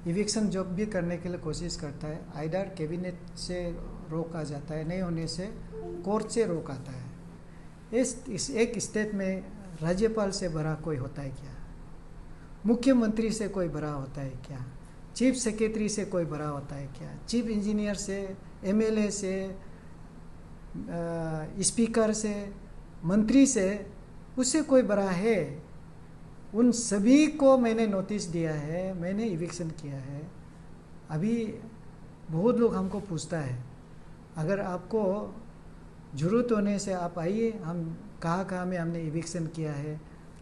Eviction जब भी करने के लिए कोशिश करता है, आइडर कैबिनेट से रोक आ जाता है, नहीं होने से कोर्ट से रोक आता है। इस एक स्टेट में राज्यपाल से बड़ा कोई होता है क्या? मुख्यमंत्री से कोई बड़ा होता है क्या? चीफ सेक्रेटरी से कोई बड़ा होता है क्या? चीफ इंजीनियर से, एमएलए से, स्पीकर से, मंत्री से, उससे कोई बड़ा है? उन सभी को मैंने नोटिस दिया है, मैंने इविक्शन किया है। अभी बहुत लोग हमको पूछता है, अगर आपको ज़रूरत होने से आप आइए, हम कहाँ में हमने इविक्शन किया है,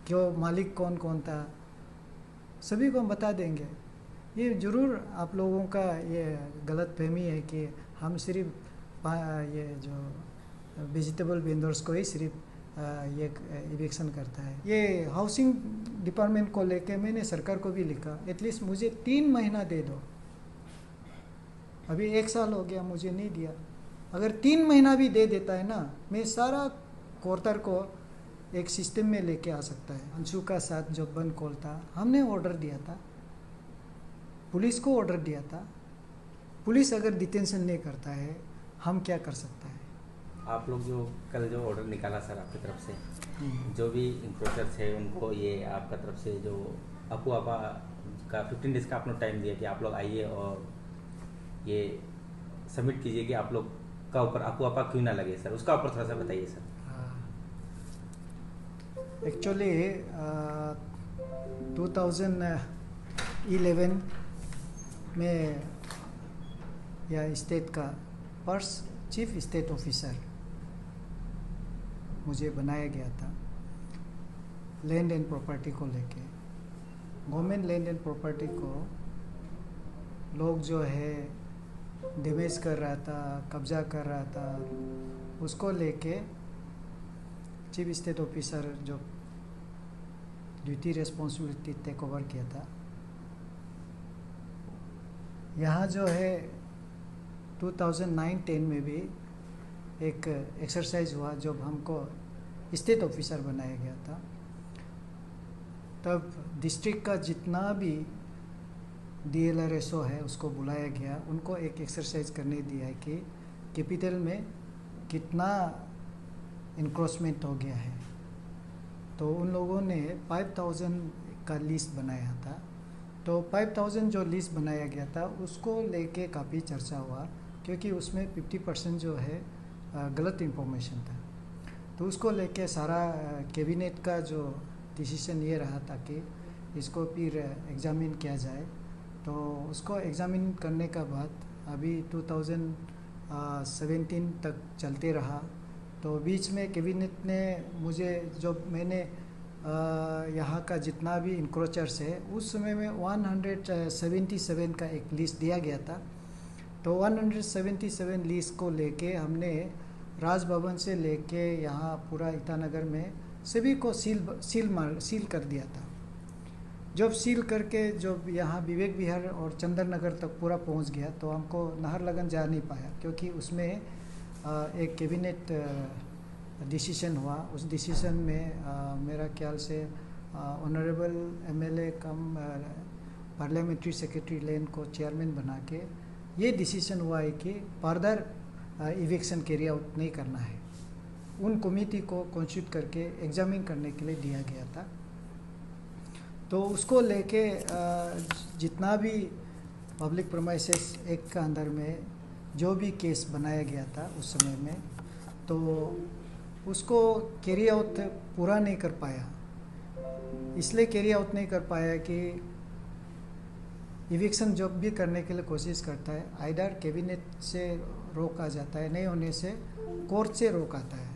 क्यों, मालिक कौन कौन था, सभी को हम बता देंगे। ये ज़रूर आप लोगों का ये गलत फहमी है कि हम सिर्फ ये जो वेजिटेबल वेंडर्स को ही सिर्फ ये इविक्शन करता है। ये हाउसिंग डिपार्टमेंट को लेके मैंने सरकार को भी लिखा, एटलीस्ट मुझे 3 महीना दे दो। अभी 1 साल हो गया, मुझे नहीं दिया। अगर 3 महीना भी दे देता है ना, मैं सारा क्वार्टर को एक सिस्टम में लेके आ सकता है। अंशु का साथ जो बंद कॉल था, हमने ऑर्डर दिया था, पुलिस को ऑर्डर दिया था। पुलिस अगर डिटेंशन नहीं करता है, हम क्या कर सकता है? आप लोग जो कल जो ऑर्डर निकाला सर आपकी तरफ से, जो भी इंक्रोचर्स है उनको ये आपका तरफ से जो अपू आपा का 15 डेज़ का आपने टाइम दिया कि आप लोग आइए और ये सबमिट कीजिए कि आप लोग का ऊपर अपू आपा क्यों ना लगे सर, उसका ऊपर थोड़ा सा बताइए सर। एक्चुअली 2011 में यह स्टेट का फर्स्ट चीफ स्टेट ऑफिसर मुझे बनाया गया था लैंड एंड प्रॉपर्टी को लेके। गवर्नमेंट लैंड एंड प्रॉपर्टी को लोग जो है डैमेज कर रहा था, कब्जा कर रहा था, उसको लेके चीफ स्टेट ऑफिसर जो ड्यूटी रिस्पॉन्सिबिलिटी टेक ओवर किया था। यहाँ जो है 2009-10 में भी एक एक्सरसाइज हुआ जब हमको स्टेट ऑफिसर बनाया गया था। तब डिस्ट्रिक्ट का जितना भी DLRSO है उसको बुलाया गया, उनको एक एक्सरसाइज करने दिया है कि कैपिटल में कितना इंक्रोचमेंट हो गया है। तो उन लोगों ने 5000 का लिस्ट बनाया था। तो 5000 जो लिस्ट बनाया गया था उसको लेके काफ़ी चर्चा हुआ, क्योंकि उसमें 50% जो है गलत इंफॉर्मेशन था। तो उसको लेके सारा कैबिनेट का जो डिसीजन ये रहा था कि इसको फिर एग्ज़ामिन किया जाए। तो उसको एग्ज़ामिन करने का बाद अभी 2017 तक चलते रहा। तो बीच में कैबिनेट ने मुझे, जो मैंने यहाँ का जितना भी इंक्रोचर्स है उस समय में 177 का एक लिस्ट दिया गया था। तो 177 लिस्ट को लेके हमने राजभवन से लेके यहाँ पूरा ईटानगर में सभी को सील कर दिया था। जब सील करके जब यहाँ विवेक विहार और चंदन नगर तक पूरा पहुँच गया तो हमको नाहरलगुन जा नहीं पाया, क्योंकि उसमें एक कैबिनेट डिसीजन हुआ। उस डिसीजन में मेरा ख्याल से ऑनरेबल MLA कम पार्लियामेंट्री सेक्रेटरी लैंड को चेयरमैन बना के ये डिसीजन हुआ है कि फर्दर इविक्शन कैरी आउट नहीं करना है। उन कमेटी को कॉन्स्टिट्यूट करके एग्जामिन करने के लिए दिया गया था। तो उसको लेके जितना भी पब्लिक प्रोमाइसेस एक्ट का अंदर में जो भी केस बनाया गया था उस समय में, तो उसको कैरी आउट पूरा नहीं कर पाया। इसलिए कैरी आउट नहीं कर पाया कि इविक्शन जब भी करने के लिए कोशिश करता है, आइडर कैबिनेट से रोक आ जाता है, नहीं होने से कोर्ट से रोक आता है।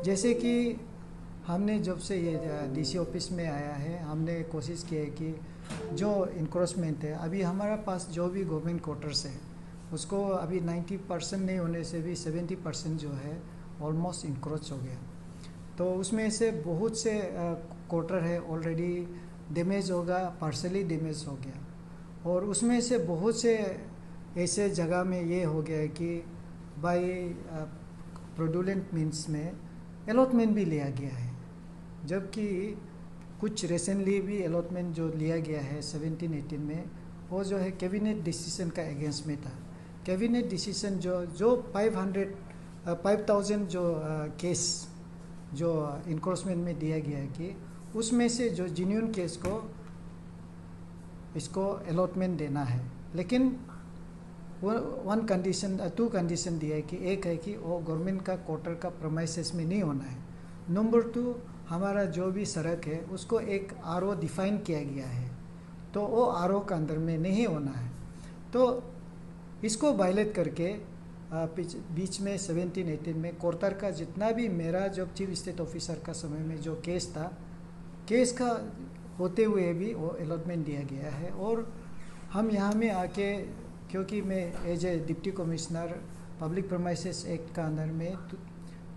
जैसे कि हमने जब से ये DC ऑफिस में आया है, हमने कोशिश की है कि जो इंक्रोचमेंट है, अभी हमारा पास जो भी गवर्नमेंट क्वार्टर्स है उसको अभी 90% नहीं होने से भी 70% जो है ऑलमोस्ट इंक्रोच हो गया। तो उसमें से बहुत से क्वार्टर है ऑलरेडी डैमेज होगा, पार्शली डैमेज हो गया। और उसमें से बहुत से ऐसे जगह में ये हो गया है कि बाय फ्रॉडुलेंट मीन्स में अलॉटमेंट भी लिया गया है, जबकि कुछ रिसेंटली भी अलॉटमेंट जो लिया गया है 17-18 में वो जो है कैबिनेट डिसीजन का अगेंस्ट में था। कैबिनेट डिसीजन जो 5000 जो केस जो इंक्रोचमेंट में दिया गया है कि उसमें से जो जेन्युइन केस को इसको अलॉटमेंट देना है, लेकिन वो टू कंडीशन दिया है कि एक है कि वो गवर्नमेंट का क्वार्टर का प्रोमाइसेस में नहीं होना है। नंबर 2, हमारा जो भी सड़क है उसको एक आरओ डिफाइन किया गया है, तो वो आरओ का अंदर में नहीं होना है। तो इसको वायलेट करके बीच में 17-18 में कोरतर का जितना भी मेरा जब चीफ स्टेट ऑफिसर का समय में जो केस था, केस का होते हुए भी वो अलॉटमेंट दिया गया है। और हम यहाँ में आके, क्योंकि मैं as a deputy commissioner public प्रोमाइसेस act का अंदर में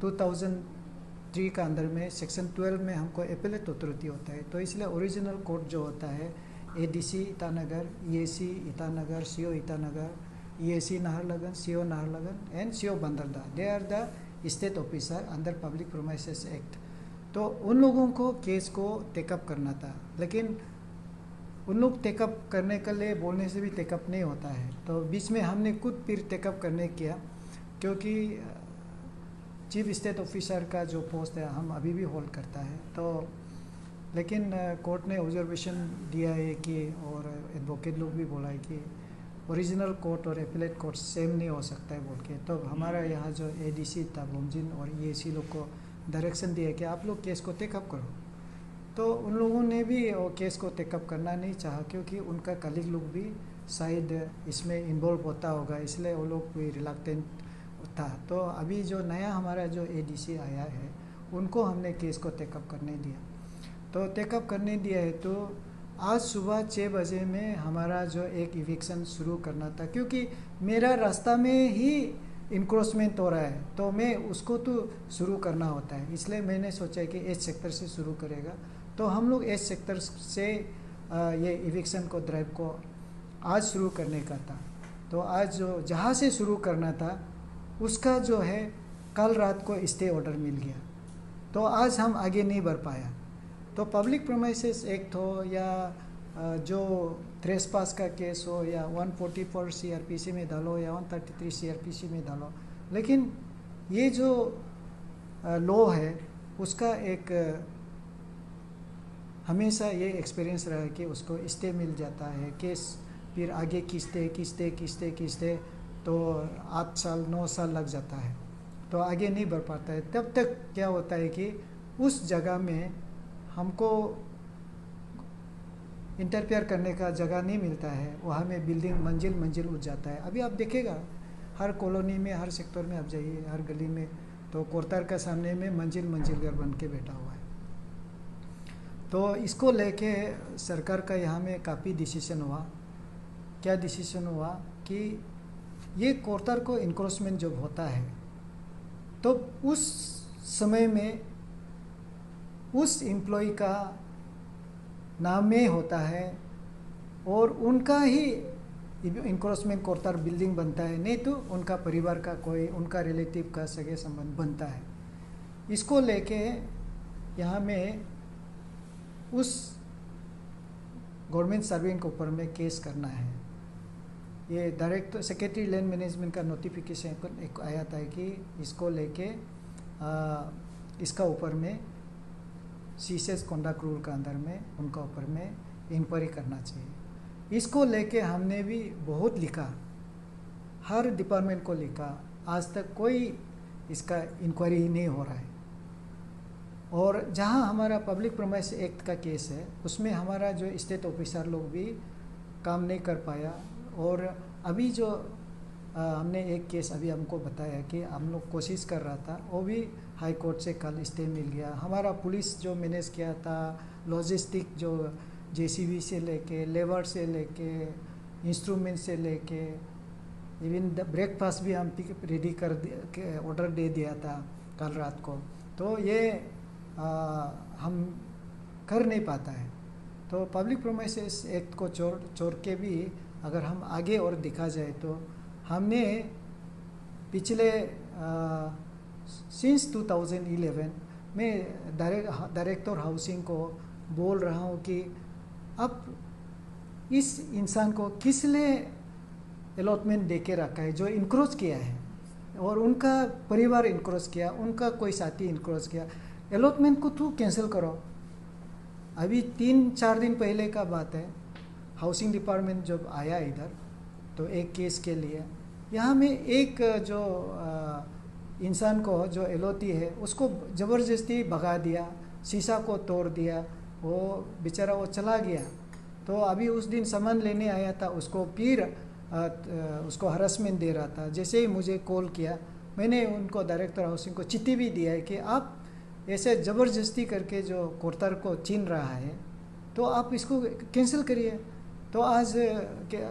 2003 का अंदर में सेक्शन 12 में हमको एपेलेट अथॉरिटी होता है, तो इसलिए ओरिजिनल कोर्ट जो होता है ADC Itanagar, EAC Itanagar, CO Itanagar, EAC Naharlagun, CO Naharlagun and CO Bandarda, they are the state officer under public प्रोमाइसेस act. तो उन लोगों को केस को टेकअप करना था, लेकिन उन लोग टेकअप करने के लिए बोलने से भी टेकअप नहीं होता है। तो बीच में हमने खुद फिर टेकअप करने किया, क्योंकि चीफ स्टेट ऑफिसर का जो पोस्ट है हम अभी भी होल्ड करता है। तो लेकिन कोर्ट ने ऑब्जर्वेशन दिया है कि, और एडवोकेट लोग भी बोला है कि ओरिजिनल कोर्ट और एपेलेट कोर्ट सेम नहीं हो सकता है बोल के। तो हमारा यहाँ जो एडीसी था बोमजिन और ईएसी लोग को डायरेक्शन दिया कि आप लोग केस को टेकअप करो। तो उन लोगों ने भी वो केस को टेकअप करना नहीं चाहा, क्योंकि उनका कलीग लोग भी शायद इसमें इन्वॉल्व होता होगा, इसलिए वो लोग भी रिलक्टेंट था। तो अभी जो नया हमारा जो एडीसी आया है उनको हमने केस को टेकअप करने दिया। तो टेकअप करने दिया है तो आज सुबह 6 बजे में हमारा जो एक इविक्शन शुरू करना था, क्योंकि मेरा रास्ता में ही इंक्रोचमेंट हो रहा है, तो मैं उसको तो शुरू करना होता है। इसलिए मैंने सोचा कि एच सेक्टर से शुरू करेगा, तो हम लोग एच सेक्टर से ये इविक्शन को ड्राइव को आज शुरू करने का था। तो आज जो जहाँ से शुरू करना था उसका जो है कल रात को स्टे ऑर्डर मिल गया, तो आज हम आगे नहीं बढ़ पाया। तो पब्लिक प्रोमाइसेस एक्ट हो या जो ट्रेसपास का केस हो या 144 सीआरपीसी में डालो या 133 सीआरपीसी में डालो, लेकिन ये जो लॉ है उसका एक हमेशा ये एक्सपीरियंस रहा है कि उसको स्टे मिल जाता है, केस फिर आगे खींचते तो 8 साल 9 साल लग जाता है, तो आगे नहीं बढ़ पाता है। तब तक क्या होता है कि उस जगह में हमको इंटरफेयर करने का जगह नहीं मिलता है, वहाँ में बिल्डिंग मंजिल उठ जाता है। अभी आप देखेगा हर कॉलोनी में, हर सेक्टर में आप जाइए, हर गली में, तो कोरतार का सामने में मंजिल घर बन के बैठा हुआ है। तो इसको लेके सरकार का यहाँ में काफ़ी डिसीजन हुआ। क्या डिसीजन हुआ कि ये कोरतार को इंक्रोचमेंट जब होता है तो उस समय में उस एम्प्लॉय का नाम में होता है और उनका ही इंक्रोचमेंट कोरतार बिल्डिंग बनता है, नहीं तो उनका परिवार का कोई, उनका रिलेटिव का सगे संबंध बनता है। इसको लेके यहाँ में उस गवर्नमेंट सर्वेंट के ऊपर में केस करना है। ये डायरेक्टर सेक्रेटरी लैंड मैनेजमेंट का नोटिफिकेशन एक आया था कि इसको लेके इसका ऊपर में सीसेस कॉन्डक्ट रूल का अंदर में उनका ऊपर में इंक्वायरी करना चाहिए। इसको लेके हमने भी बहुत लिखा, हर डिपार्टमेंट को लिखा, आज तक कोई इसका इंक्वायरी ही नहीं हो रहा है। और जहाँ हमारा पब्लिक प्रोमाइस एक्ट का केस है उसमें हमारा जो स्टेट ऑफिसर लोग भी काम नहीं कर पाया। और अभी जो हमने एक केस अभी हमको बताया कि हम लोग कोशिश कर रहा था, वो भी हाई कोर्ट से कल स्टे मिल गया। हमारा पुलिस जो मैनेज किया था, लॉजिस्टिक जो जेसीबी से लेके, लेबर से लेके, इंस्ट्रूमेंट से लेके, इवन ब्रेकफास्ट भी हम रेडी कर ऑर्डर दे दिया था कल रात को। तो ये हम कर नहीं पाता है। तो पब्लिक प्रोमाइसेस एक्ट को छोड़ के भी अगर हम आगे और दिखा जाए तो हमने पिछले सिंस 2011 में डायरेक्टर हाउसिंग को बोल रहा हूँ कि अब इस इंसान को किसने अलॉटमेंट दे के रखा है, जो इनक्रोच किया है और उनका परिवार इनक्रोच किया, उनका कोई साथी इनक्रोच किया, अलॉटमेंट को तू कैंसिल करो। अभी 3-4 दिन पहले का बात है, हाउसिंग डिपार्टमेंट जब आया इधर तो एक केस के लिए यहाँ में एक जो इंसान को जो एलोटी है उसको ज़बरदस्ती भगा दिया, शीशा को तोड़ दिया, वो बेचारा वो चला गया। तो अभी उस दिन सामान लेने आया था, उसको फिर उसको हरासमेंट दे रहा था। जैसे ही मुझे कॉल किया, मैंने उनको डायरेक्टर हाउसिंग को चिट्ठी भी दिया है कि आप ऐसे ज़बरदस्ती करके जो कोर्टर को छीन रहा है तो आप इसको कैंसिल करिए। तो आज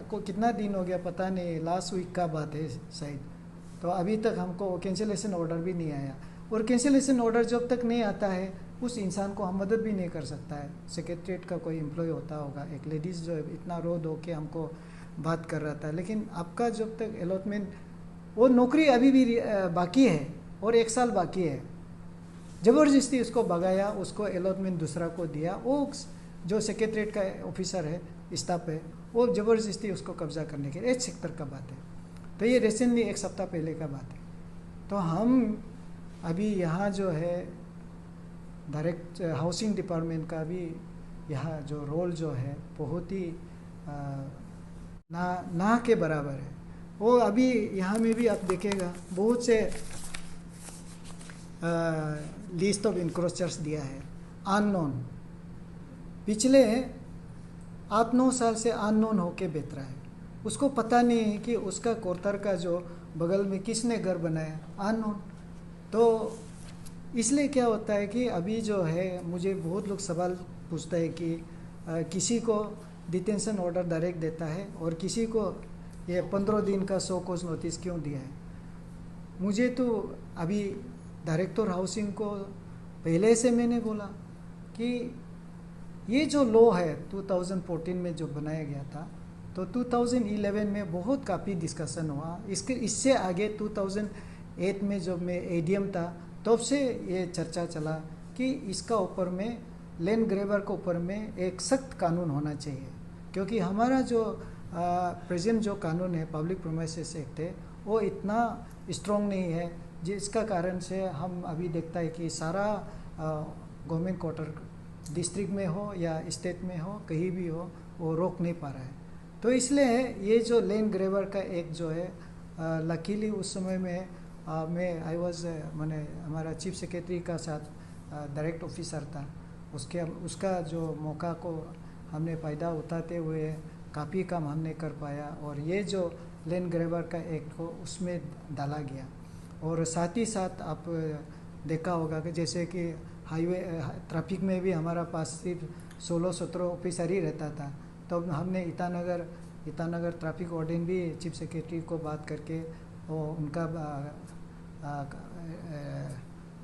को कितना दिन हो गया पता नहीं, लास्ट वीक का बात है शायद। तो अभी तक हमको कैंसिलेशन ऑर्डर भी नहीं आया, और कैंसिलेशन ऑर्डर जब तक नहीं आता है उस इंसान को हम मदद भी नहीं कर सकता है। सेक्रेटरीट का कोई एम्प्लॉय होता होगा, एक लेडीज़ जो इतना रो धो के हमको बात कर रहा था, लेकिन आपका जब तक अलॉटमेंट, वो नौकरी अभी भी बाकी है और 1 साल बाकी है, ज़बरदस्ती उसको भगाया, उसको अलॉटमेंट दूसरा को दिया। वो जो सेक्रेटरीट का ऑफिसर है, स्टाफ है, वो ज़बरदस्ती उसको कब्जा करने के एज सेक्टर का बात है। तो ये रिसेंटली 1 सप्ताह पहले का बात है। तो हम अभी यहाँ जो है डायरेक्ट हाउसिंग डिपार्टमेंट का भी यहाँ जो रोल जो है बहुत ही ना के बराबर है। वो अभी यहाँ में भी आप देखेगा बहुत से लिस्ट ऑफ इंक्रोचर्स दिया है, अननोन, पिछले 8-9 साल से अननोन होके बेच रहा है। उसको पता नहीं है कि उसका कोर्टर का जो बगल में किसने घर बनाया, अननोन। तो इसलिए क्या होता है कि अभी जो है मुझे बहुत लोग सवाल पूछता है कि किसी को डिटेंशन ऑर्डर डायरेक्ट देता है और किसी को ये 15 दिन का शो कॉज नोटिस क्यों दिया है। मुझे तो अभी डायरेक्टर हाउसिंग को पहले से मैंने बोला कि ये जो लॉ है 2014 में जो बनाया गया था, तो 2011 में बहुत काफ़ी डिस्कशन हुआ। इससे आगे 2008 में जब मैं एडीएम था तब से ये चर्चा चला कि इसका ऊपर में लैंड ग्रैबर के ऊपर में एक सख्त कानून होना चाहिए, क्योंकि हमारा जो प्रेजेंट जो कानून है पब्लिक प्रोमाइसेस एक्ट है वो इतना स्ट्रॉन्ग नहीं है, जिसका कारण से हम अभी देखता है कि सारा गवर्नमेंट क्वार्टर डिस्ट्रिक्ट में हो या स्टेट में हो, कहीं भी हो, वो रोक नहीं पा रहा है। तो इसलिए ये जो लैंड ग्रैबर का एक जो है लकीली उस समय में मैं आई वॉज मैंने हमारा चीफ सेक्रेटरी का साथ डायरेक्ट ऑफिसर था, उसका जो मौका को हमने फ़ायदा उठाते हुए काफ़ी काम हमने कर पाया, और ये जो लैंड ग्रैबर का एक्ट को उसमें डाला गया। और साथ ही साथ आप देखा होगा कि जैसे कि हाईवे ट्रैफिक में भी हमारा पास सिर्फ 16-17 ऑफिसर ही रहता था, तो हमने ईटानगर ट्रैफिक वार्डन भी चीफ सेक्रेटरी को बात करके और उनका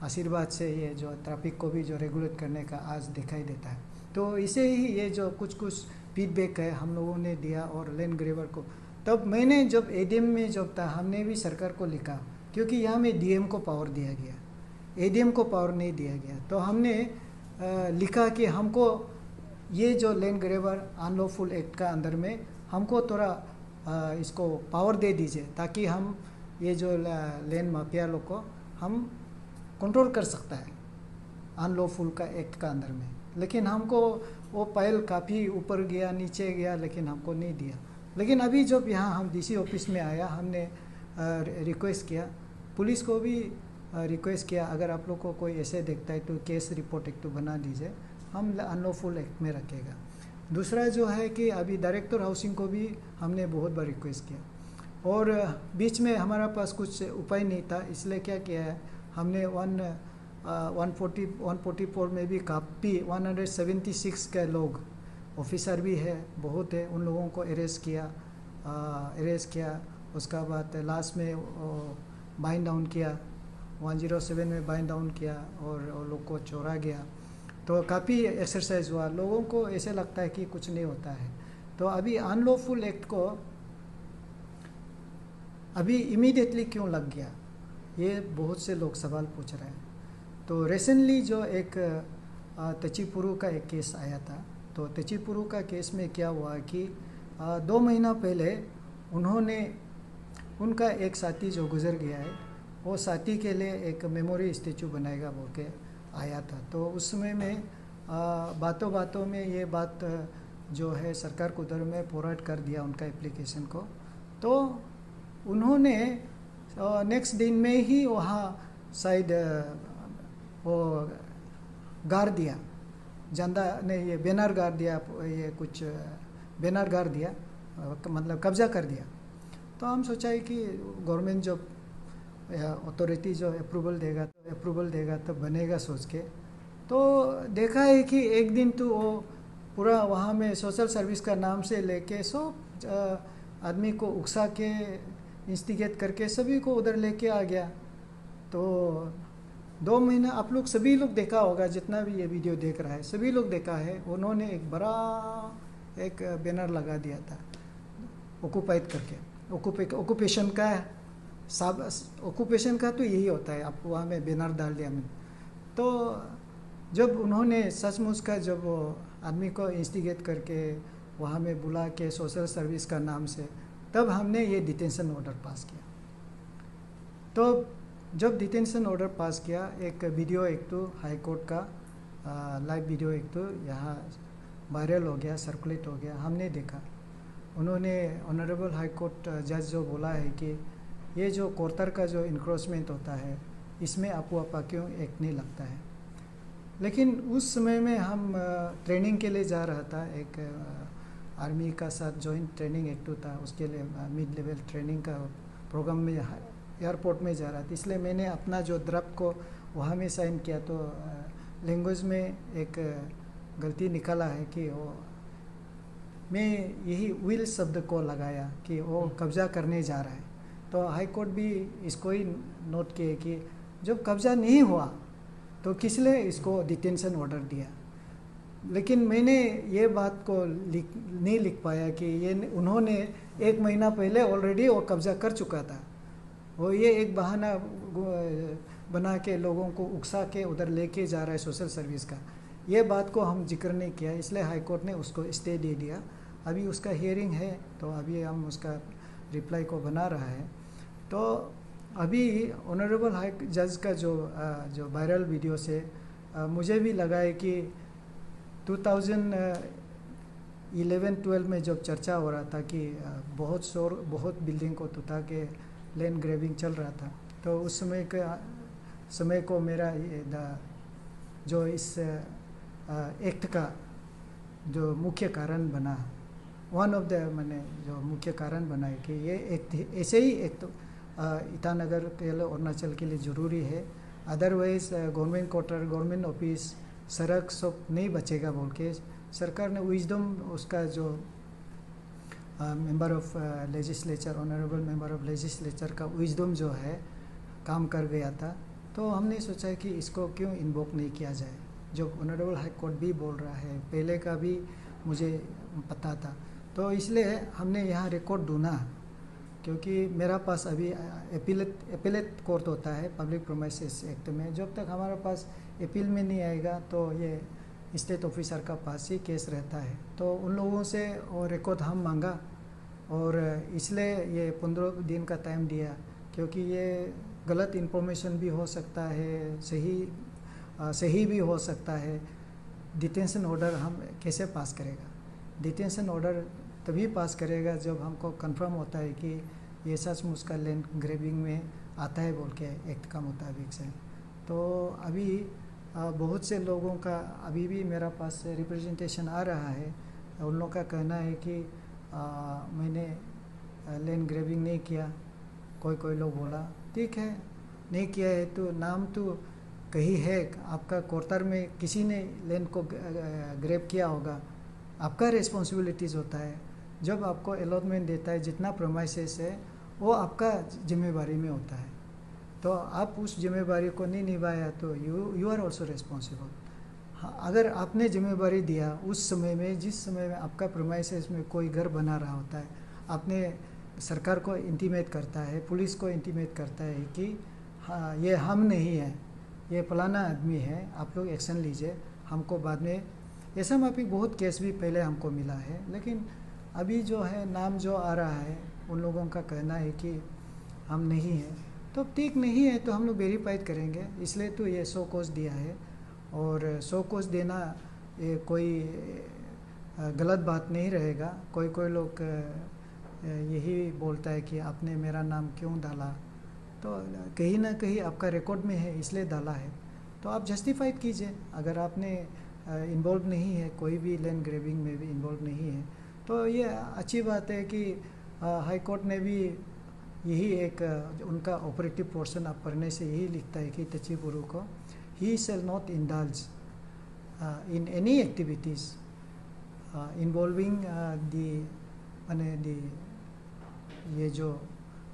आशीर्वाद से ये जो ट्रैफिक को भी जो रेगुलेट करने का आज दिखाई देता है। तो इसे ही ये जो कुछ फीडबैक है हम लोगों ने दिया। और लैंड ग्रैबर को तब मैंने जब एडीएम में जब था हमने भी सरकार को लिखा, क्योंकि यहाँ में डीएम को पावर दिया गया, एडीएम को पावर नहीं दिया गया। तो हमने लिखा कि हमको ये जो लैंड ग्रैबर अनलॉफुल एक्ट का अंदर में हमको थोड़ा इसको पावर दे दीजिए, ताकि हम ये जो लैंड माफिया लोग को हम कंट्रोल कर सकता है अनलॉफुल का एक्ट का अंदर में। लेकिन हमको वो फाइल काफ़ी ऊपर गया, नीचे गया, लेकिन हमको नहीं दिया। लेकिन अभी जब यहाँ हम डीसी ऑफिस में आया, हमने रिक्वेस्ट किया, पुलिस को भी रिक्वेस्ट किया, अगर आप लोग को कोई ऐसे देखता है तो केस रिपोर्ट एक तो बना दीजिए, हम अनलॉफुल एक्ट में रखेगा। दूसरा जो है कि अभी डायरेक्टर हाउसिंग को भी हमने बहुत बार रिक्वेस्ट किया, और बीच में हमारा पास कुछ उपाय नहीं था, इसलिए क्या किया है हमने 144 में भी काफ़ी 176 के लोग ऑफिसर भी है, बहुत है, उन लोगों को अरेस्ट किया। उसका बाद लास्ट में बाइंड डाउन किया, 107 में बाइंड डाउन किया और लोग को छोड़ा गया। तो काफ़ी एक्सरसाइज हुआ, लोगों को ऐसे लगता है कि कुछ नहीं होता है। तो अभी अनलॉफुल एक्ट को अभी इमीडिएटली क्यों लग गया, ये बहुत से लोग सवाल पूछ रहे हैं। तो रिसेंटली जो एक तचिपुरु का एक केस आया था, तो तचिपुरु का केस में क्या हुआ कि 2 महीना पहले उन्होंने उनका एक साथी जो गुज़र गया है, वो साथी के लिए एक मेमोरी स्टेचू बनाएगा बोल के आया था। तो उस समय में बातों बातों में ये बात जो है सरकार को उधर में फॉरवर्ड कर दिया उनका एप्लीकेशन को। तो उन्होंने नेक्स्ट दिन में ही वहाँ शायद वो गाड़ दिया, झंडा ने ये बैनर गाड़ दिया, ये कुछ बैनर गाड़ दिया, मतलब कब्जा कर दिया। तो हम सोचा है कि गवर्नमेंट जो अथॉरिटी जो अप्रूवल देगा तो बनेगा सोच के। तो देखा है कि एक दिन तो वो पूरा वहाँ में सोशल सर्विस का नाम से लेके सब आदमी को उकसा के इंस्टिगेट करके सभी को उधर लेके आ गया। तो 2 महीना आप लोग सभी लोग देखा होगा, जितना भी ये वीडियो देख रहा है सभी लोग देखा है, उन्होंने एक बड़ा एक बैनर लगा दिया था ऑक्यूपाइड करके। ऑक्यूपेशन का ऑक्यूपेशन का तो यही होता है, आप वहाँ में बैनर डाल दिया मैंने। तो जब उन्होंने सचमुच का जब वो आदमी को इंस्टिगेट करके वहाँ में बुला के सोशल सर्विस का नाम से, तब हमने ये डिटेंशन ऑर्डर पास किया। तो जब डिटेंशन ऑर्डर पास किया, एक वीडियो एक तो हाई कोर्ट का लाइव वीडियो एक तो यहाँ वायरल हो गया, सर्कुलेट हो गया, हमने देखा। उन्होंने ऑनरेबल हाई कोर्ट जज जो बोला है कि ये जो कोर्टर का जो इंक्रोचमेंट होता है इसमें आपा क्यों एक्ट नहीं लगता है। लेकिन उस समय में हम ट्रेनिंग के लिए जा रहा था, एक आर्मी का साथ जॉइंट ट्रेनिंग एक्ट था, उसके लिए मिड लेवल ट्रेनिंग का प्रोग्राम में एयरपोर्ट में जा रहा था। इसलिए मैंने अपना जो ड्राफ्ट को वहाँ में साइन किया, तो लैंग्वेज में एक गलती निकाला है कि वो मैं यही विल शब्द को लगाया कि वो कब्जा करने जा रहा है। तो हाई कोर्ट भी इसको ही नोट किए कि जब कब्जा नहीं हुआ तो किस लिए इसको डिटेंशन ऑर्डर दिया। लेकिन मैंने ये बात को नहीं लिख पाया कि ये उन्होंने 1 महीना पहले ऑलरेडी वो कब्जा कर चुका था। वो ये एक बहाना बना के लोगों को उकसा के उधर लेके जा रहा है सोशल सर्विस का, ये बात को हम जिक्र नहीं किया, इसलिए हाई कोर्ट ने उसको स्टे दे दिया। अभी उसका हियरिंग है, तो अभी हम उसका रिप्लाई को बना रहा है। तो अभी ऑनरेबल हाई जज का जो वायरल वीडियो से मुझे भी लगा है कि 2011-12 में जब चर्चा हो रहा था कि बहुत बिल्डिंग को तुता के लैंड ग्रेबिंग चल रहा था, तो उस समय को मेरा जो इस एक्ट का जो मुख्य कारण बना, वन ऑफ द मैंने जो मुख्य कारण बना है कि ये एक्ट ऐसे ही एक तो ईटानगर के लिए अरुणाचल के लिए ज़रूरी है, otherwise government quarter, government office, सड़क सब नहीं बचेगा बोल के सरकार ने विजडम उसका जो member of legislature, honourable member of legislature का विजडम जो है काम कर गया था। तो हमने सोचा कि इसको क्यों इन्वोक नहीं किया जाए, जो ऑनरेबल हाई कोर्ट भी बोल रहा है, पहले का भी मुझे पता था। तो इसलिए हमने यहाँ रिकॉर्ड ढूंढा, क्योंकि मेरा पास अभी अपीलेट कोर्ट होता है पब्लिक प्रोमाइसेस एक्ट में, जब तक हमारे पास अपील में नहीं आएगा तो ये स्टेट ऑफिसर का पास ही केस रहता है। तो उन लोगों से वो रिकॉर्ड हम मांगा, और इसलिए ये 15 दिन का टाइम दिया, क्योंकि ये गलत इन्फॉर्मेशन भी हो सकता है, सही भी हो सकता है। डिटेंशन ऑर्डर हम कैसे पास करेगा? डिटेंशन ऑर्डर तभी पास करेगा जब हमको कंफर्म होता है कि ये सचमुच का लैंड ग्रेबिंग में आता है बोल के एक्ट का मुताबिक से। तो अभी बहुत से लोगों का अभी भी मेरा पास रिप्रेजेंटेशन आ रहा है, उन लोगों का कहना है कि मैंने लैंड ग्रेबिंग नहीं किया। कोई लोग बोला ठीक है नहीं किया है, तो नाम तो कहीं है आपका कोर्टर में, किसी ने लैंड को ग्रेब किया होगा, आपका रिस्पॉन्सिबिलिटीज़ होता है। जब आपको अलॉटमेंट देता है, जितना प्रोमाइसेस है वो आपका जिम्मेवारी में होता है, तो आप उस जिम्मेवारी को नहीं निभाया तो यू आर ऑल्सो रिस्पॉन्सिबल। हाँ, अगर आपने जिम्मेवारी दिया उस समय में, जिस समय में आपका प्रोमाइसेस में कोई घर बना रहा होता है, आपने सरकार को इंटीमेट करता है, पुलिस को इंटीमेट करता है कि हाँ ये हम नहीं है, ये फलाना आदमी है, आप लोग एक्शन लीजिए, हमको बाद में ऐसा माफी बहुत केस भी पहले हमको मिला है। लेकिन अभी जो है नाम जो आ रहा है उन लोगों का कहना है कि हम नहीं हैं, तो ठीक नहीं है तो हम लोग वेरीफाइड करेंगे, इसलिए तो ये शो कॉज दिया है। और शो कॉज देना ये कोई गलत बात नहीं रहेगा। कोई कोई लोग यही बोलता है कि आपने मेरा नाम क्यों डाला, तो कहीं ना कहीं आपका रिकॉर्ड में है इसलिए डाला है, तो आप जस्टिफाइड कीजिए। अगर आपने इन्वॉल्व नहीं है, कोई भी लैंड ग्रेबिंग में भी इन्वॉल्व नहीं है, तो ये अच्छी बात है कि हाई कोर्ट ने भी यही एक उनका ऑपरेटिव पोर्शन आप पढ़ने से यही लिखता है कि तचिपुरु को ही shall not indulge in any activities involving the माने दी ये जो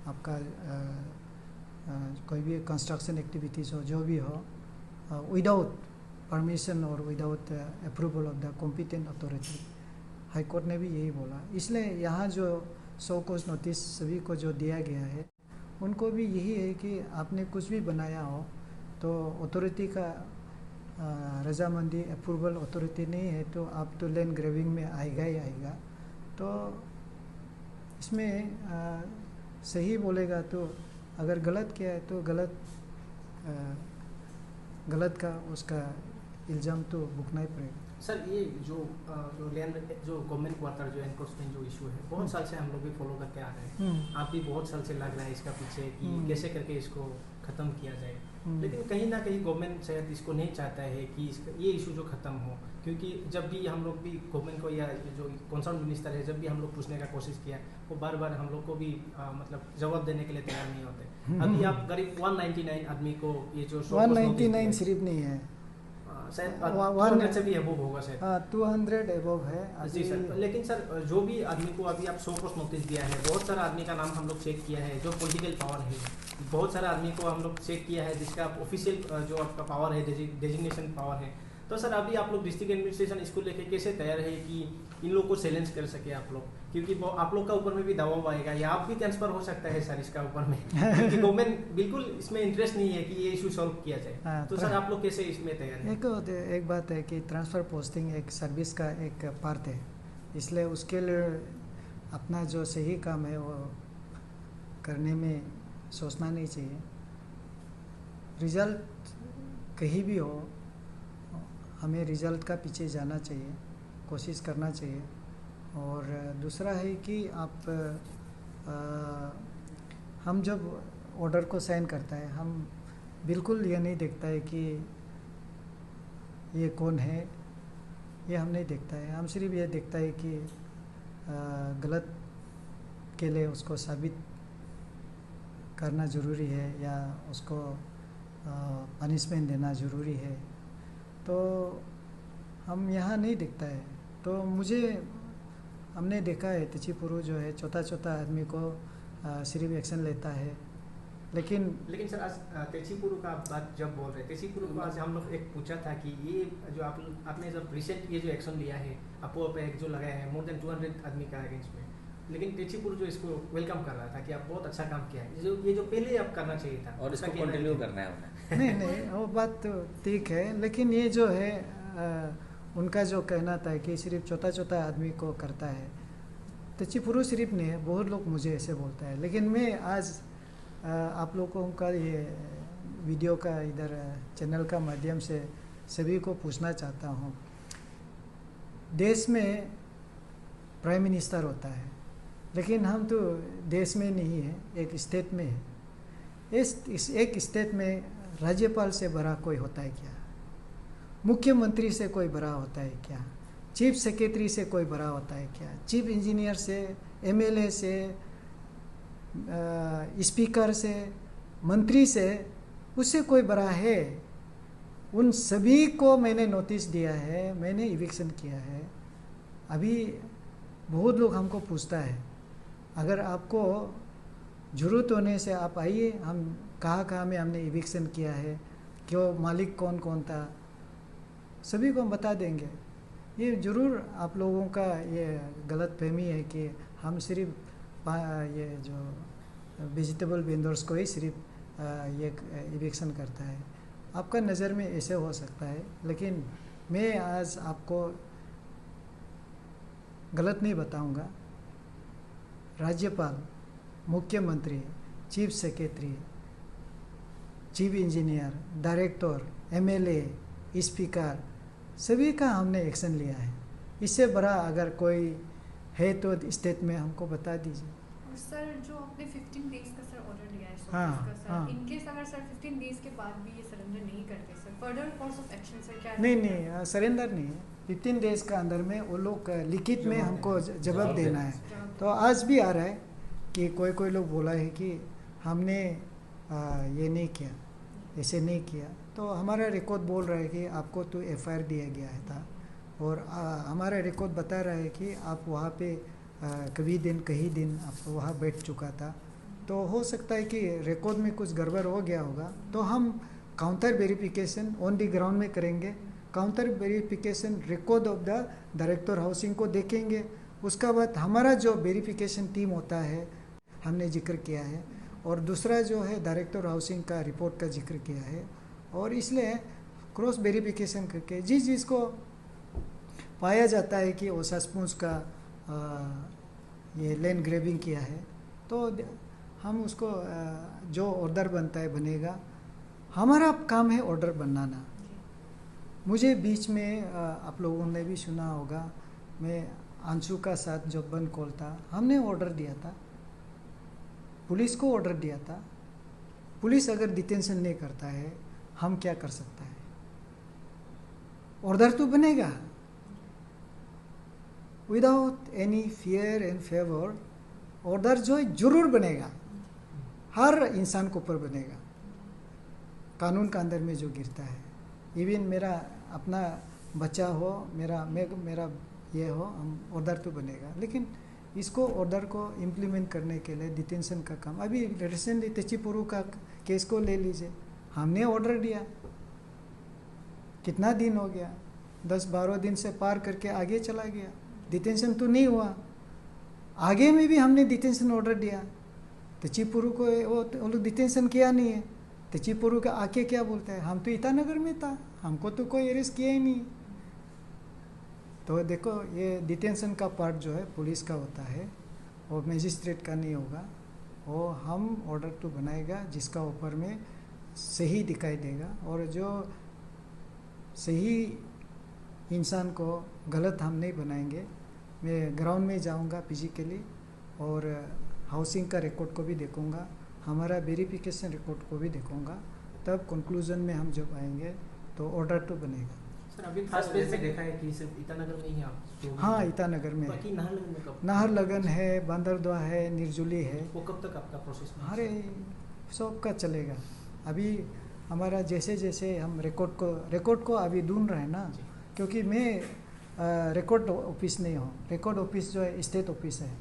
आपका कोई भी कंस्ट्रक्शन एक्टिविटीज़ हो, जो भी हो, विदाउट परमिशन और without approval of the competent authority. High court ने भी यही बोला। इसलिए यहाँ जो शो कॉज नोटिस सभी को जो दिया गया है, उनको भी यही है कि आपने कुछ भी बनाया हो तो अथॉरिटी का रजामंदी अप्रूवल अथॉरिटी नहीं है तो आप तो लैंड ग्रेबिंग में आएगा ही आएगा। तो इसमें सही बोलेगा तो अगर गलत किया है तो गलत का उसका इल्ज़ाम तो भुगतना ही पड़ेगा। सर ये जो लैंड जो गवर्नमेंट क्वार्टर जो एनक्रोचमेंट जो इशू है, बहुत साल से हम लोग भी फॉलो करते आ रहे हैं। आप भी बहुत साल से लग रहा है इसका पीछे कि कैसे करके इसको ख़त्म किया जाए, लेकिन कहीं ना कहीं गवर्नमेंट शायद इसको नहीं चाहता है कि ये इशू जो ख़त्म हो, क्योंकि जब भी हम लोग भी गवर्नमेंट को या जो कंसर्न मिनिस्टर है जब भी हम लोग पूछने का कोशिश किया, वो बार बार हम लोग को भी मतलब जवाब देने के लिए तैयार नहीं होते। अभी आप करीब 199 आदमी को ये जो 199 सिर्फ नहीं है, शायद 200 से भी अबव होगा शायद। 200 अबव है जी सर। लेकिन सर जो भी आदमी को अभी आप 100 को नोटिस दिया है, बहुत सारा आदमी का नाम हम लोग चेक किया है जो पॉलिटिकल पावर है, बहुत सारा आदमी को हम लोग चेक किया है जिसका ऑफिशियल जो आपका पावर है, डेजिग्नेशन पावर है। तो सर अभी आप लोग डिस्ट्रिक्ट एडमिनिस्ट्रेशन इसको लेके कैसे तैयार है कि इन लोग को चैलेंज कर सके आप लोग, क्योंकि आप लोग का ऊपर में भी दबाव आएगा या आप भी ट्रांसफर हो सकता है सर इसका ऊपर में क्योंकि गवर्नमेंट बिल्कुल इसमें इंटरेस्ट नहीं है कि ये इशू सॉल्व किया जाए। तो सर आप लोग कैसे इसमें तैयार हैं? एक बात है कि ट्रांसफ़र पोस्टिंग एक सर्विस का एक पार्ट है, इसलिए उसके लिए अपना जो सही काम है वो करने में सोचना नहीं चाहिए। रिज़ल्ट कहीं भी हो, हमें रिज़ल्ट का पीछे जाना चाहिए, कोशिश करना चाहिए। और दूसरा है कि हम जब ऑर्डर को साइन करता है, हम बिल्कुल ये नहीं देखता है कि ये कौन है, ये हम नहीं देखता है। हम सिर्फ ये देखता है कि गलत के लिए उसको साबित करना ज़रूरी है या उसको पनिशमेंट देना ज़रूरी है, तो हम यहाँ नहीं दिखता है। तो हमने देखा है तचिपुरु जो है छोटा आदमी को सिर्फ एक्शन लेता है, लेकिन सर आज तचिपुरु का बात जब बोल रहे थे, तचिपुरु को आज हम लोग एक पूछा था कि ये जो आपने जब रिसेंट ये जो एक्शन लिया है आपको पे एक जो लगाया है मोर देन 200 आदमी का अगेंस्ट में, लेकिन तचिपुरु जो इसको वेलकम कर रहा था कि आप बहुत अच्छा काम किया है, ये जो पहले आप करना चाहिए था और इसको कंटिन्यू करना है उन्हें। नहीं वो बात तो ठीक है, लेकिन ये जो है उनका जो कहना था कि सिर्फ छोटा आदमी को करता है, तचिपुरु सिर्फ नहीं है, बहुत लोग मुझे ऐसे बोलता है। लेकिन मैं आज आप लोगों का ये वीडियो का इधर चैनल का माध्यम से सभी को पूछना चाहता हूँ, देश में प्राइम मिनिस्टर होता है, लेकिन हम तो देश में नहीं है, एक स्टेट में है। इस एक स्टेट में राज्यपाल से बड़ा कोई होता है क्या? मुख्यमंत्री से कोई बड़ा होता है क्या? चीफ सेक्रेटरी से कोई बड़ा होता है क्या? चीफ इंजीनियर से, एमएलए से, स्पीकर से, मंत्री से, उससे कोई बड़ा है? उन सभी को मैंने नोटिस दिया है, मैंने इविक्शन किया है। अभी बहुत लोग हमको पूछता है, अगर आपको ज़रूरत होने से आप आइए, हम कहाँ में हमने इविक्शन किया है, क्यों, मालिक कौन कौन था, सभी को हम बता देंगे। ये ज़रूर आप लोगों का ये गलत फहमी है कि हम सिर्फ ये जो वेजिटेबल वेंडर्स को ही सिर्फ ये इविक्शन करता है। आपका नज़र में ऐसे हो सकता है, लेकिन मैं आज आपको गलत नहीं बताऊंगा। राज्यपाल, मुख्यमंत्री, chief secretary, chief engineer, director, MLA, speaker, सभी का हमने एक्शन लिया है। इससे बड़ा अगर कोई है तो स्टेट में हमको बता दीजिए। और सर जो आपने 15 डेज का सर ऑर्डर लिया है हाँ, का सर, हाँ। इन केस अगर सर 15 डेज के बाद भी ये सरेंडर नहीं करते sir, further course of action sir क्या नहीं रहेगा? नहीं, सरेंडर नहीं है। 15 डेज का अंदर में वो लोग लिखित में हमको जवाब देना है। जवाब तो आज भी आ रहा है कि कोई लोग बोला है कि हमने ये नहीं किया, ऐसे नहीं किया। तो हमारा रिकॉर्ड बोल रहा है कि आपको तो एफआईआर दिया गया है था, और हमारा रिकॉर्ड बता रहा है कि आप वहाँ पे कहीं दिन आप वहाँ बैठ चुका था। तो हो सकता है कि रिकॉर्ड में कुछ गड़बड़ हो गया होगा, तो हम counter verification on the ground में करेंगे। Counter verification record of the director housing को देखेंगे। उसका बाद हमारा जो वेरिफिकेशन टीम होता है, हमने जिक्र किया है, और दूसरा जो है डायरेक्टर हाउसिंग का रिपोर्ट का जिक्र किया है। और इसलिए क्रॉस वेरिफिकेशन करके जिसको पाया जाता है कि ओसास्पूंस का ये लैंड ग्रेबिंग किया है, तो हम उसको जो ऑर्डर बनता है बनेगा। हमारा काम है ऑर्डर बनाना। मुझे बीच में आप लोगों ने भी सुना होगा, मैं अंशु का साथ जब बंद कॉल था, हमने ऑर्डर दिया था, पुलिस को ऑर्डर दिया था। पुलिस अगर डिटेंशन नहीं करता है, हम क्या कर सकता है? ऑर्डर तो बनेगा without any fear and favour. Order जो है जरूर बनेगा, हर इंसान के ऊपर बनेगा, कानून का अंदर में जो गिरता है। इवन मेरा अपना बच्चा हो, मेरा ये हो, हम ऑर्डर तो बनेगा। लेकिन इसको ऑर्डर को इम्प्लीमेंट करने के लिए डिटेंशन का काम, अभी रिसेंटली तेचीपुरु का केस को ले लीजिए, हमने ऑर्डर दिया, कितना दिन हो गया, 10-12 दिन से पार करके आगे चला गया, डिटेंशन तो नहीं हुआ। आगे में भी हमने डिटेंशन ऑर्डर दिया, तेचीपुरु को वो लोग डिटेंशन किया नहीं है। तेचीपुरु का आके क्या बोलता है, हम तो ईटानगर में था, हमको तो कोई अरेस्ट किया ही नहीं। तो देखो, ये डिटेंशन का पार्ट जो है पुलिस का होता है, और मजिस्ट्रेट का नहीं होगा। वो हम ऑर्डर तो बनाएगा जिसका ऊपर में सही दिखाई देगा, और जो सही इंसान को गलत हम नहीं बनाएंगे। मैं ग्राउंड में जाऊंगा फिजिकली, और हाउसिंग का रिकॉर्ड को भी देखूंगा, हमारा वेरिफिकेशन रिकॉर्ड को भी देखूंगा। तब कंक्लूजन में हम जब आएंगे तो ऑर्डर तो बनेगा। सर अभी खास बेस में देखा है कि सिर्फ ईटानगर में ही आप हाँ, ईटानगर में, बाकी नाहरलगुन में कब? नाहरलगुन है, बांदरदुआ है, निर्जुली है। वो कब तक आपका प्रोसेस में? अरे सब का चलेगा। अभी हमारा जैसे जैसे हम रिकॉर्ड को अभी ढूंढ रहे हैं ना, क्योंकि मैं रिकॉर्ड ऑफिस नहीं हूँ। रिकॉर्ड ऑफिस जो है स्टेट ऑफिस है,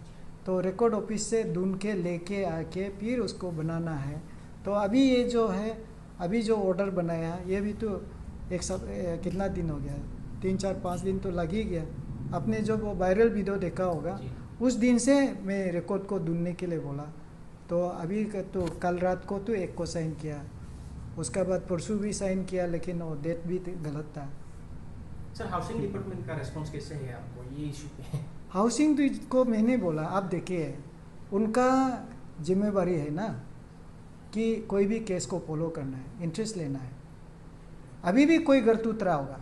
तो रिकॉर्ड ऑफिस से ढूंढ के लेके आके फिर उसको बनाना है। तो अभी ये जो है, अभी जो ऑर्डर बनाया, ये भी तो कितना दिन हो गया, 3-4-5 दिन तो लग ही गया। आपने जो वो वायरल वीडियो देखा होगा, उस दिन से मैं रिकॉर्ड को ढूंढने के लिए बोला। तो अभी तो कल रात को तो एक को साइन किया, उसका बाद परसों भी साइन किया, लेकिन वो डेट भी गलत था। सर हाउसिंग डिपार्टमेंट का रेस्पॉन्स कैसे है आपको ये इशू पे? हाउसिंग को मैंने बोला, आप देखिए, उनका जिम्मेवारी है ना कि कोई भी केस को फॉलो करना है, इंटरेस्ट लेना है। अभी भी कोई घर उतरा होगा,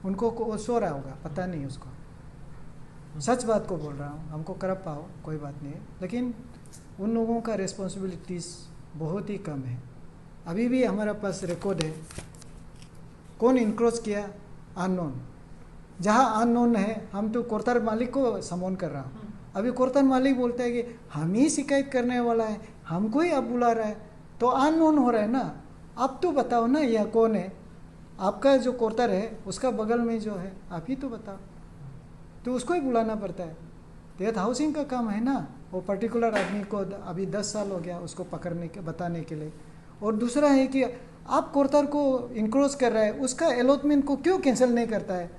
उनको सो रहा होगा, पता नहीं उसको। सच बात को बोल रहा हूँ, हमको करप पाओ कोई बात नहीं है, लेकिन उन लोगों का रिस्पॉन्सिबिलिटीज़ बहुत ही कम है। अभी भी हमारे पास रिकॉर्ड है, कौन इंक्रोच किया, अननोन। जहाँ अननोन है, हम तो कोर्टार मालिक को समन कर रहा हूँ। अभी कोर्टार मालिक बोलता है कि हम ही शिकायत करने वाला है, हमको ही अब बुला रहा है, तो अननोन हो रहा है ना। आप तो बताओ ना, यह कौन है, आपका जो कोर्टार है उसका बगल में जो है, आप ही तो बताओ। तो उसको ही बुलाना पड़ता है। तो हाउसिंग का काम है ना, वो पर्टिकुलर आदमी को अभी 10 साल हो गया उसको पकड़ने के, बताने के लिए। और दूसरा है कि आप कोर्टार को इंक्रोच कर रहा है, उसका अलॉटमेंट को क्यों कैंसिल नहीं करता है?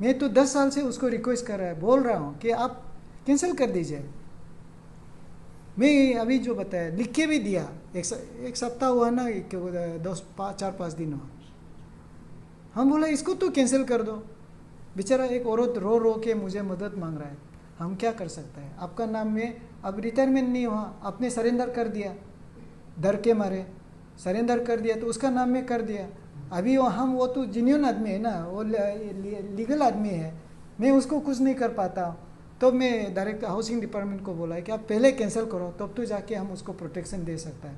मैं तो 10 साल से उसको रिक्वेस्ट कर रहा है, बोल रहा हूँ कि आप कैंसिल कर दीजिए। मैं अभी जो बताया लिख के भी दिया, एक सप्ताह हुआ ना, 4-5 दिन हुआ। हम बोला इसको तो कैंसिल कर दो। बेचारा एक औरत रो रो के मुझे मदद मांग रहा है, हम क्या कर सकते हैं? आपका नाम में अब रिटायरमेंट नहीं हुआ, आपने सरेंडर कर दिया, डर के मारे सरेंडर कर दिया, तो उसका नाम में कर दिया। अभी वो तो जेन्युइन आदमी है ना, वो लीगल आदमी है, मैं उसको कुछ नहीं कर पाता। तो मैं डायरेक्ट हाउसिंग डिपार्टमेंट को बोला है कि आप पहले कैंसिल करो, तब तो जाके हम उसको प्रोटेक्शन दे सकता है।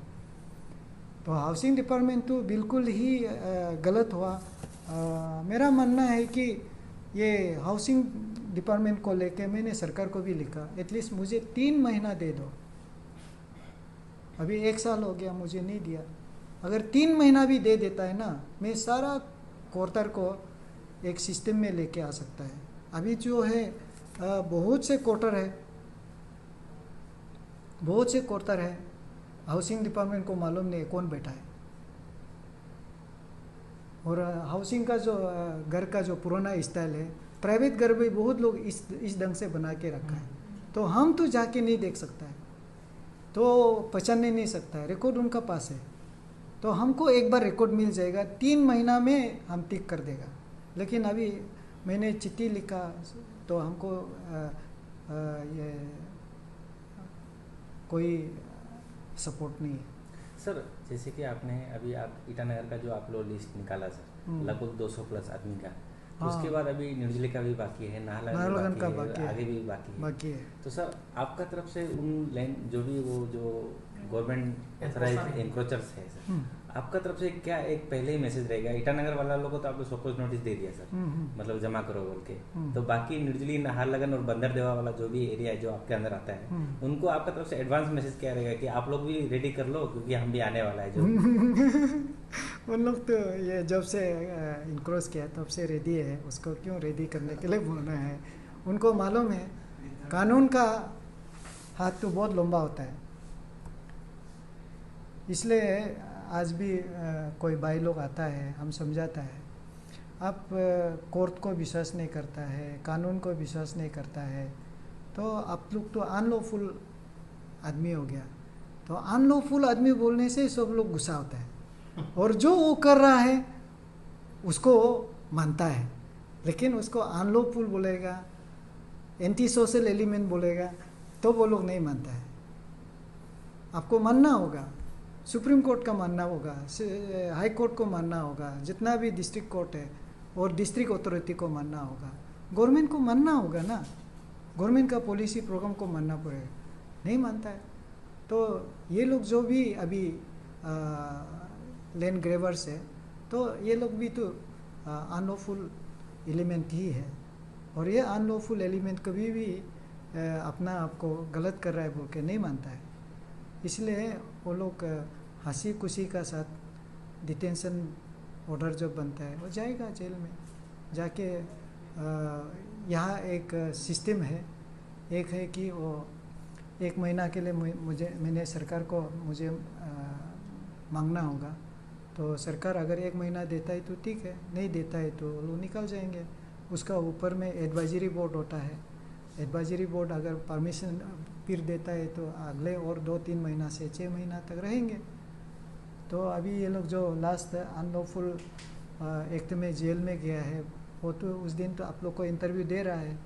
तो हाउसिंग डिपार्टमेंट तो बिल्कुल ही गलत हुआ। मेरा मानना है कि ये हाउसिंग डिपार्टमेंट को लेके मैंने सरकार को भी लिखा, एटलीस्ट मुझे 3 महीना दे दो। अभी 1 साल हो गया, मुझे नहीं दिया। अगर 3 महीना भी दे देता है ना, मैं सारा क्वार्टर को एक सिस्टम में लेके आ सकता है। अभी जो है बहुत से क्वार्टर है, हाउसिंग डिपार्टमेंट को मालूम नहीं कौन बैठा है। और हाउसिंग का जो घर का जो पुराना स्टाइल है, प्राइवेट घर भी बहुत लोग इस ढंग से बना के रखा है। तो हम तो जाके नहीं देख सकता है, तो पहचानने नहीं सकता है, रिकॉर्ड उनका पास है। तो हमको एक बार रिकॉर्ड मिल जाएगा, 3 महीना में हम टिक कर देगा। लेकिन अभी मैंने चिट्ठी लिखा तो हमको ये कोई सपोर्ट नहीं है। सर जैसे कि आपने अभी आप ईटानगर का जो आप लोग लिस्ट निकाला सर, लगभग 200 प्लस आदमी का, तो हाँ। उसके बाद अभी निर्जली का भी बाकी है, नाहरलगुन का बाकी है, आगे भी बाकी है। है। तो सर आपका तरफ से उन लैंड जो भी वो जो गवर्नमेंट ऑथराइज्ड एनक्रोचर्स है सर, आपका तरफ से क्या एक पहले ही मैसेज रहेगा? ईटानगर वाला लोगों को तो आप लोग सपोज नोटिस दे दिया सर, मतलब जमा करो बोल के, तो बाकी निर्जली नाहरलगुन और बंदरदेवा वाला जो भी एरिया है जो आपके अंदर आता है, उनको आपका तरफ से एडवांस मैसेज क्या रहेगा कि आप लोग भी रेडी कर लो क्योंकि हम भी आने वाला है जो उन लोग तो ये जब से इनक्रोच किया तब से रेडी है, उसको क्यों रेडी करने के लिए बोल रहे हैं? उनको मालूम है कानून का हाथ तो बहुत लंबा होता है। इसलिए आज भी कोई भाई लोग आता है, हम समझाता है, आप कोर्ट को विश्वास नहीं करता है, कानून को विश्वास नहीं करता है, तो आप लोग तो अनलॉफुल आदमी हो गया। तो अनलॉफुल आदमी बोलने से सब लोग गुस्सा होता है, और जो वो कर रहा है उसको मानता है। लेकिन उसको अनलॉफुल बोलेगा, एंटी सोशल एलिमेंट बोलेगा, तो वो लोग नहीं मानता है। आपको मानना होगा, सुप्रीम कोर्ट का मानना होगा, हाई कोर्ट को मानना होगा, जितना भी डिस्ट्रिक्ट कोर्ट है और डिस्ट्रिक्ट अथॉरिटी को मानना होगा, गवर्नमेंट को मानना होगा ना, गवर्नमेंट का पॉलिसी प्रोग्राम को मानना पड़ेगा। नहीं मानता है तो ये लोग जो भी अभी लैंड ग्रेवर्स है, तो ये लोग भी तो अनलॉफुल एलिमेंट ही है। और ये अनलॉफुल एलिमेंट कभी भी अपना आपको गलत कर रहा है बोल के नहीं मानता है। इसलिए वो लोग हंसी खुशी का साथ डिटेंशन ऑर्डर जब बनता है वो जाएगा जेल में जाके। यहाँ एक सिस्टम है, एक है कि वो 1 महीना के लिए मैंने सरकार को मुझे मांगना होगा, तो सरकार अगर 1 महीना देता है तो ठीक है, नहीं देता है तो वो निकल जाएंगे। उसका ऊपर में एडवाइजरी बोर्ड होता है, एडवाइजरी बोर्ड अगर परमिशन फिर देता है तो अगले और 2-3 महीना से 6 महीना तक रहेंगे। तो अभी ये लोग जो लास्ट अनलॉफुल एक्ट में जेल में गया है, वो तो उस दिन तो आप लोग को इंटरव्यू दे रहा है,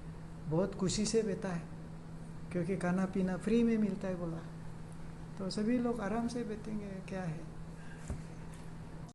बहुत खुशी से बैठा है क्योंकि खाना पीना फ्री में मिलता है बोला, तो सभी लोग आराम से बैठेंगे, क्या है।